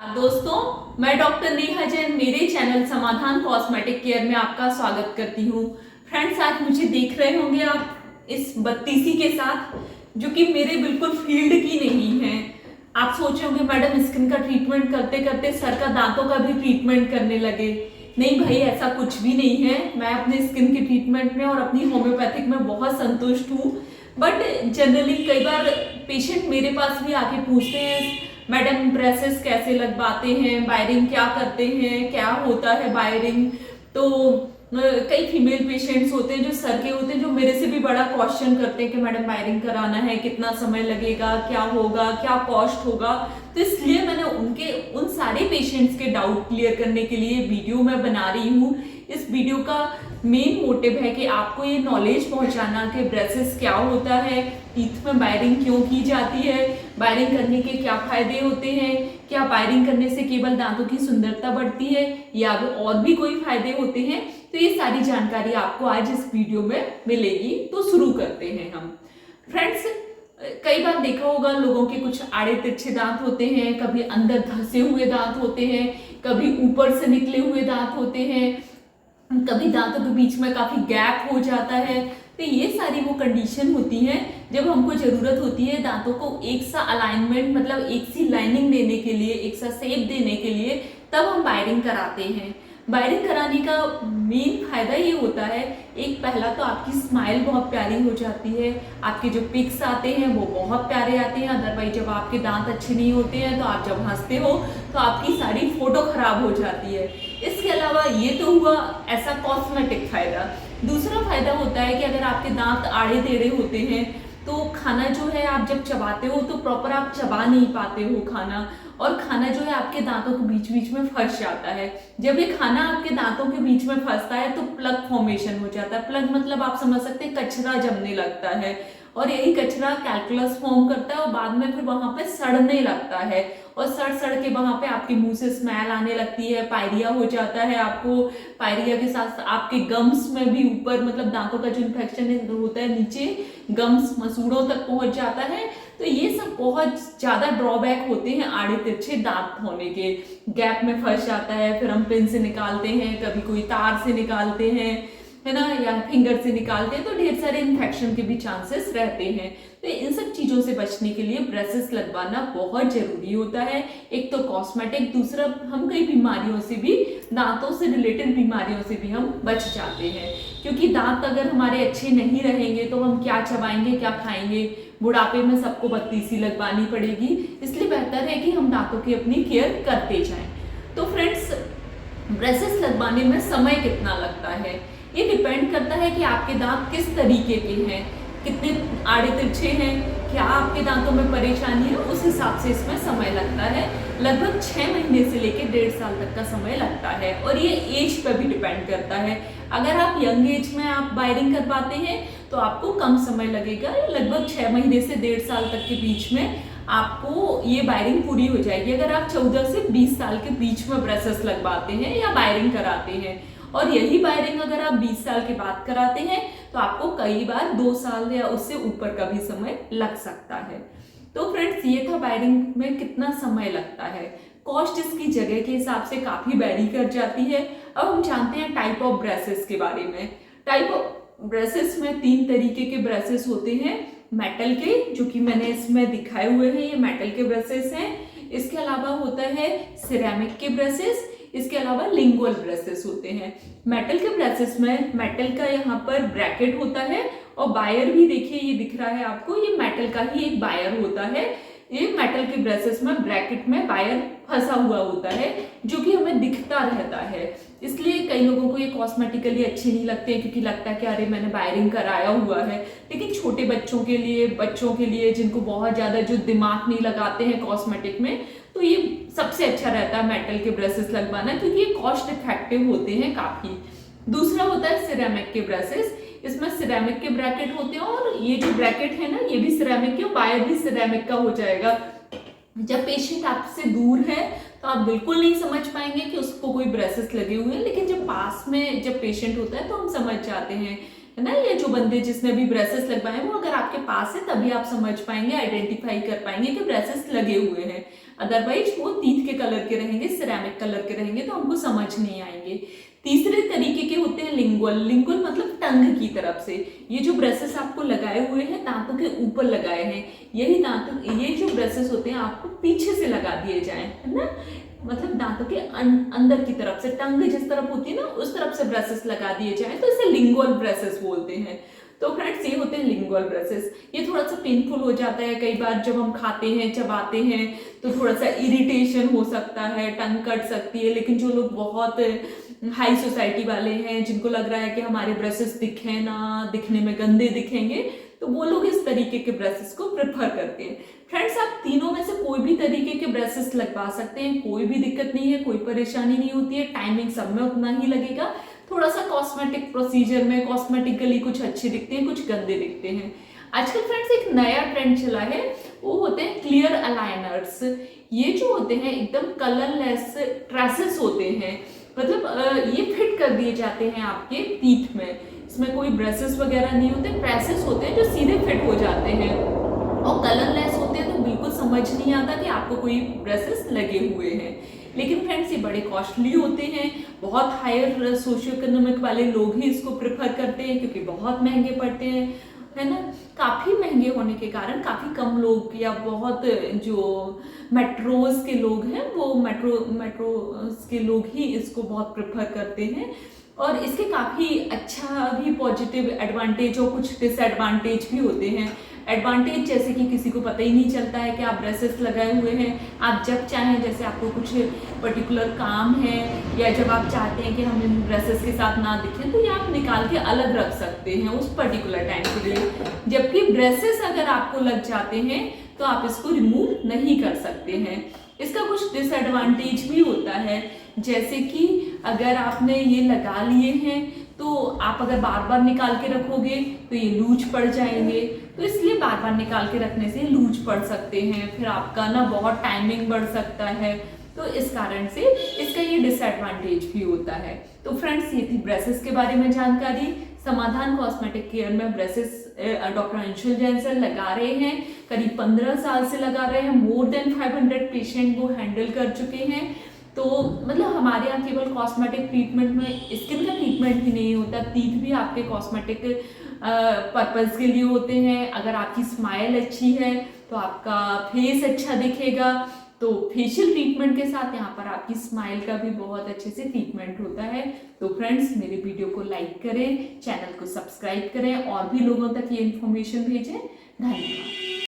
दोस्तों, मैं डॉक्टर नेहा जैन मेरे चैनल समाधान कॉस्मेटिक केयर में आपका स्वागत करती हूँ। फ्रेंड्स, आज मुझे देख रहे होंगे आप इस बत्तीसी के साथ, जो कि मेरे बिल्कुल फील्ड की नहीं है। आप सोच रहे होंगे मैडम स्किन का ट्रीटमेंट करते करते सर का दांतों का भी ट्रीटमेंट करने लगे। नहीं भाई, ऐसा कुछ भी नहीं है। मैं अपने स्किन के ट्रीटमेंट में और अपनी होम्योपैथिक में बहुत संतुष्ट हूँ। बट जनरली कई बार पेशेंट मेरे पास भी आके पूछते हैं, मैडम ब्रेसेस कैसे लगवाते हैं, बायरिंग क्या करते हैं, क्या होता है बायरिंग। तो कई फीमेल पेशेंट्स होते हैं जो सर के होते हैं, जो मेरे से भी बड़ा क्वेश्चन करते हैं कि मैडम बायरिंग कराना है, कितना समय लगेगा, क्या होगा, क्या कॉस्ट होगा। तो इसलिए मैंने उनके उन सारे पेशेंट्स के डाउट क्लियर करने के लिए वीडियो मैं बना रही हूँ। इस वीडियो का मेन मोटिव है कि आपको ये नॉलेज पहुंचाना कि ब्रेसेस क्या होता है, टीथ में बायरिंग क्यों की जाती है, बायरिंग करने के क्या फायदे होते हैं, क्या बायरिंग करने से केवल दांतों की सुंदरता बढ़ती है या और भी कोई फायदे होते हैं। तो ये सारी जानकारी आपको आज इस वीडियो में मिलेगी। तो शुरू करते हैं हम। फ्रेंड्स, कई बार देखा होगा लोगों के कुछ आड़े तिरछे दांत होते हैं, कभी अंदर धंसे हुए दांत होते हैं, कभी ऊपर से निकले हुए दांत होते हैं, कभी दांतों के बीच में काफी गैप हो जाता है। तो ये सारी वो कंडीशन होती है जब हमको जरूरत होती है दांतों को एक सा अलाइनमेंट, मतलब एक सी लाइनिंग देने के लिए, एक सा शेप देने के लिए, तब हम बायरिंग कराते हैं। बायरिंग कराने का मेन फायदा ये होता है, एक पहला तो आपकी स्माइल बहुत प्यारी हो जाती है, आपके जो पिक्स आते हैं वो बहुत प्यारे आते हैं। अदरवाइज जब आपके दांत अच्छे नहीं होते हैं तो आप जब हंसते हो तो आपकी सारी फोटो खराब हो जाती है। इसके अलावा ये तो हुआ ऐसा कॉस्मेटिक फायदा। दूसरा फायदा होता है कि अगर आपके दांत आड़े टेढ़े होते हैं तो खाना जो है आप जब चबाते हो तो प्रॉपर आप चबा नहीं पाते हो खाना, और खाना जो है आपके दांतों के बीच बीच में फंस जाता है। जब ये खाना आपके दांतों के बीच में फंसता है तो प्लग फॉर्मेशन हो जाता है। प्लग मतलब आप समझ सकते हैं कचरा जमने लगता है, और यही कचरा कैल्कुलस फॉर्म करता है और बाद में फिर वहां पे सड़ने लगता है, और सड़ सड़ के वहां पे आपके मुंह से स्मेल आने लगती है, पायरिया हो जाता है आपको। पायरिया के साथ आपके गम्स में भी ऊपर, मतलब दांतों का जो इन्फेक्शन होता है नीचे गम्स मसूड़ों तक पहुंच जाता है। तो ये सब बहुत ज्यादा ड्रॉबैक होते हैं आड़े तिरछे दांत होने के। गैप में फंस जाता है, फिर हम पिन से निकालते हैं, कभी कोई तार से निकालते हैं, है ना, या फिंगर से निकालते हैं, तो ढेर सारे इन्फेक्शन के भी चांसेस रहते हैं। तो इन सब चीजों से बचने के लिए ब्रेसेस लगवाना बहुत जरूरी होता है। एक तो कॉस्मेटिक, दूसरा हम कई बीमारियों से भी, दांतों से रिलेटेड बीमारियों से भी हम बच जाते हैं। क्योंकि दांत अगर हमारे अच्छे नहीं रहेंगे तो हम क्या चबाएंगे, क्या खाएंगे। बुढ़ापे में सबको बत्तीसी लगवानी पड़ेगी। इसलिए बेहतर है कि हम दांतों की अपनी केयर करते जाएं। तो फ्रेंड्स, ब्रेसेस लगवाने में समय कितना लगता है ये डिपेंड करता है कि आपके दांत किस तरीके के हैं, कितने आड़े तिरछे हैं, क्या आपके दांतों में परेशानी है, उस हिसाब से इसमें समय लगता है। लगभग 6 महीने से लेकर 1.5 साल तक का समय लगता है, और ये एज पर भी डिपेंड करता है। अगर आप यंग एज में आप बायरिंग करवाते हैं तो आपको कम समय लगेगा, लगभग 6 महीने से 1.5 साल तक के बीच में आपको ये बायरिंग पूरी हो जाएगी। अगर आप 14 से 20 साल के बीच में ब्रेसेस लगवाते हैं या बायरिंग कराते हैं, और यही बायरिंग अगर आप 20 साल के बाद कराते हैं तो आपको कई बार 2 साल या उससे ऊपर का भी समय लग सकता है। तो फ्रेंड्स, ये था बायरिंग में कितना समय लगता है। कॉस्ट इसकी जगह के हिसाब से काफी वेरी कर जाती है। अब हम जानते हैं टाइप ऑफ ब्रेसेस के बारे में। टाइप ऑफ ब्रेसेस में 3 तरीके के ब्रेसेस होते हैं। मेटल के, जो कि मैंने इसमें दिखाए हुए हैं, ये मेटल के ब्रेसेस हैं। इसके अलावा होता है सिरेमिक के ब्रेसेस, इसके अलावा लिंगुअल ब्रेसेस होते हैं। मेटल के ब्रेसेस में मेटल का यहाँ पर ब्रैकेट होता है, और बायर भी देखिए ये दिख रहा है आपको, ये मेटल का ही एक बायर होता है। ये मेटल के ब्रेसेस में ब्रैकेट में बायर फंसा हुआ होता है, जो कि हमें दिखता रहता है। इसलिए कई लोगों को ये कॉस्मेटिकली अच्छे नहीं लगते, क्योंकि लगता है कि अरे मैंने बायरिंग कराया हुआ है। लेकिन छोटे बच्चों के लिए जिनको बहुत ज्यादा जो दिमाग नहीं लगाते हैं कॉस्मेटिक में, तो ये सबसे अच्छा रहता है मेटल के ब्रेसेस लगवाना, क्योंकि ये कॉस्ट इफेक्टिव होते हैं काफी। दूसरा होता है सिरेमिक के ब्रेसेस। इसमें सिरेमिक के ब्रैकेट होते हैं, और ये जो ब्रैकेट है ना, ये भी सिरेमिक के, बायर भी सिरेमिक का हो जाएगा। जब पेशेंट आपसे दूर है तो आप बिल्कुल नहीं समझ पाएंगे कि उसको कोई ब्रेसेस लगे हुए हैं, लेकिन जब पास में जब पेशेंट होता है तो हम समझ जाते हैं, है ना। ये जो बंदे जिसने भी ब्रेसेस लगवाए वो अगर आपके पास है तभी आप समझ पाएंगे, आइडेंटिफाई कर पाएंगे कि ब्रेसेस लगे हुए हैं। अदरवाइज वो टीथ के कलर के रहेंगे, सिरेमिक कलर के रहेंगे तो हमको समझ नहीं आएंगे। तीसरे तरीके के होते हैं लिंगुअल। लिंगुअल मतलब टंग की तरफ से। ये जो ब्रशेस आपको लगाए हुए हैं दांतों के ऊपर लगाए हैं, यही दांतों ये जो ब्रशेस होते हैं आपको पीछे से लगा दिए जाए, है ना, मतलब दांतों के अंदर की तरफ से, टंग जिस तरफ होती है ना उस तरफ से ब्रशेस लगा दिए जाए तो इसे लिंगुअल ब्रशेस बोलते हैं। तो फ्रेंड्स ये होते हैं लिंगुअल ब्रशेस। ये थोड़ा सा पेनफुल हो जाता है कई बार जब हम खाते हैं चबाते हैं तो थोड़ा सा इरिटेशन हो सकता है, टंग कट सकती है। लेकिन जो लोग बहुत हाई सोसाइटी वाले हैं जिनको लग रहा है कि हमारे ब्रशेस दिखे ना, दिखने में गंदे दिखेंगे, तो वो लोग इस तरीके के ब्रशेस को प्रेफर करते हैं। फ्रेंड्स आप तीनों में से कोई भी तरीके के ब्रशेस लगवा सकते हैं, कोई भी दिक्कत नहीं है, कोई परेशानी नहीं होती है। टाइमिंग सब में उतना ही लगेगा। थोड़ा सा कॉस्मेटिक प्रोसीजर में कॉस्मेटिकली कुछ अच्छे दिखते हैं, कुछ गंदे दिखते हैं। आजकल फ्रेंड्स एक नया ट्रेंड चला है, वो होते हैं क्लियर अलाइनर्स। ये जो होते हैं एकदम कलरलेस ट्रेसेस होते हैं, मतलब ये फिट कर दिए जाते हैं आपके टीथ में। इसमें कोई ब्रशेस वगैरह नहीं होते, ट्रेसेस होते हैं जो सीधे फिट हो जाते हैं और कलरलेस होते हैं, तो बिल्कुल समझ नहीं आता कि आपको कोई ब्रशेस लगे हुए हैं। लेकिन फ्रेंड्स ये बड़े कॉस्टली होते हैं, बहुत हायर सोशियो इकोनॉमिक वाले लोग ही इसको प्रेफर करते हैं क्योंकि बहुत महंगे पड़ते हैं, है ना। काफ़ी महंगे होने के कारण काफ़ी कम लोग या बहुत जो मेट्रोज के लोग हैं वो मेट्रोज के लोग ही इसको बहुत प्रेफर करते हैं। और इसके काफ़ी अच्छा भी पॉजिटिव एडवांटेज और कुछ डिसएडवांटेज भी होते हैं। एडवांटेज जैसे कि किसी को पता ही नहीं चलता है कि आप ब्रशेस लगाए हुए हैं। आप जब चाहें, जैसे आपको कुछ पर्टिकुलर काम है या जब आप चाहते हैं कि हम इन ब्रशेस के साथ ना दिखें तो ये आप निकाल के अलग रख सकते हैं उस पर्टिकुलर टाइम के लिए। जबकि ब्रशेस अगर आपको लग जाते हैं तो आप इसको रिमूव नहीं कर सकते हैं। इसका कुछ डिसएडवांटेज भी होता है, जैसे कि अगर आपने ये लगा लिए हैं तो आप अगर बार बार निकाल के रखोगे तो ये लूज पड़ जाएंगे, तो इसलिए बार बार निकाल के रखने से लूज पड़ सकते हैं, फिर आपका ना बहुत टाइमिंग बढ़ सकता है। तो इस कारण से इसका ये डिसएडवांटेज भी होता है। तो फ्रेंड्स ये थी ब्रशेस के बारे में जानकारी। समाधान कॉस्मेटिक केयर में brushes doctor Anshul Jain sir लगा रहे हैं, करीब 15 साल से लगा रहे हैं। मोर देन 500 पेशेंट वो हैंडल कर चुके हैं। तो मतलब हमारे यहाँ केवल कॉस्मेटिक ट्रीटमेंट में स्किन का ट्रीटमेंट ही नहीं होता, टीथ भी आपके कॉस्मेटिक पर्पस के लिए होते हैं। अगर आपकी स्माइल अच्छी है तो आपका फेस अच्छा दिखेगा, तो फेशियल ट्रीटमेंट के साथ यहाँ पर आपकी स्माइल का भी बहुत अच्छे से ट्रीटमेंट होता है। तो फ्रेंड्स मेरे वीडियो को लाइक करें, चैनल को सब्सक्राइब करें और भी लोगों तक ये इन्फॉर्मेशन भेजें। धन्यवाद।